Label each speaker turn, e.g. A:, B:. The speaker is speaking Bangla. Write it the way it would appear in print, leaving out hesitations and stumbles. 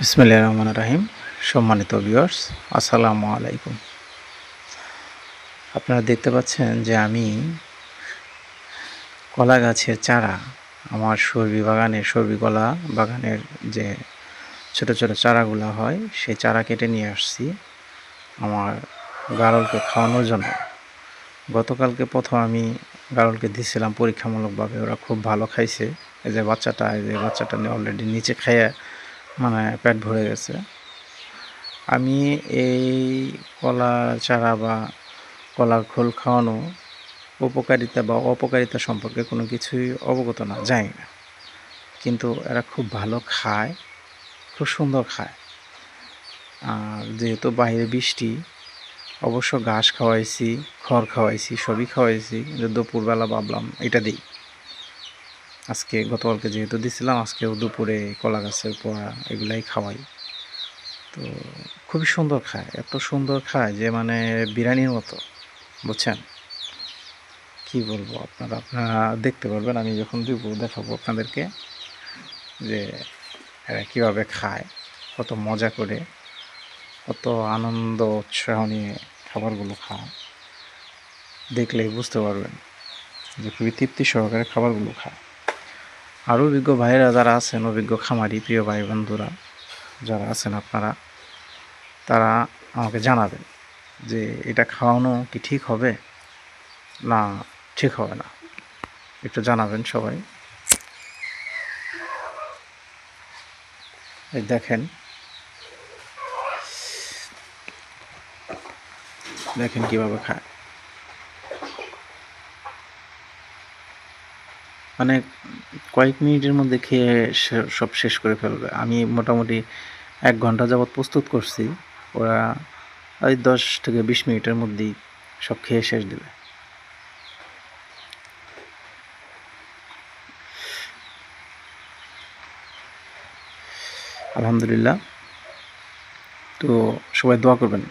A: বিসমিল্লাহির রহমানির রহিম। সম্মানিত ভিউয়ার্স, আসসালামু আলাইকুম। আপনারা দেখতে পাচ্ছেন যে আমি কলা গাছের চারা, আমার সর্বি কলা বাগানের যে ছোট ছোট চারাগুলো হয় সেই চারা কেটে নিয়ে আসছি আমার গারলকে খাওয়ানোর জন্য। গতকালকে প্রথম আমি গারলকে দিয়েছিলাম পরীক্ষামূলকভাবে, ওরা খুব ভালো খাইছে। এই যে বাচ্চাটা অলরেডি নিচে খেয়ে পেট ভরে গেছে। আমি এই কলা চারা বা কলার খোল খাওয়ানো উপকারিতা বা অপকারিতা সম্পর্কে কোনো কিছুই অবগত না, জানি না, কিন্তু এরা খুব ভালো খায়, খুব সুন্দর খায়। আর যেহেতু বাইরে বৃষ্টি, অবশ্য ঘাস খাওয়াইছি, খড় খাওয়াইছি, সবই খাওয়াইছি, কিন্তু দুপুরবেলা ভাবলাম এটা দিই। গতকালকে যেহেতু দিছিলাম, আজকেও দুপুরে কলা গাছের পোড়া এগুলাই খাওয়াই। তো খুবই সুন্দর খায়, এত সুন্দর খায় যে বিরিয়ানির মতো, বুঝছেন? কি বলবো, আপনারা দেখতে পারবেন, আমি যখন দেখাবো আপনাদেরকে যে এরা কীভাবে খায়, কত মজা করে, কত আনন্দ উৎসাহ নিয়ে খাবারগুলো খায়। দেখলেই বুঝতে পারবেন যে খুবই তৃপ্তি সহকারে খাবারগুলো খায়। আরও অভিজ্ঞ ভাইয়েরা যারা আছেন, অভিজ্ঞ খামারি প্রিয় ভাই বন্ধুরা যারা আছেন, তারা আমাকে জানাবেন যে এটা খাওয়ানো কি ঠিক হবে না ঠিক হবে না, একটু জানাবেন সবাই। এই দেখেন কিভাবে খায়, কয়েক মিনিটের মধ্যে খেয়ে সব শেষ করে ফেলবে। আমি মোটামুটি 1 ঘন্টা যাবৎ প্রস্তুত করছি, ওরা ওই 10 থেকে 20 মিনিটের মধ্যেই সব খেয়ে শেষ দেবে। আলহামদুলিল্লাহ। তো সবাই দোয়া করবেন।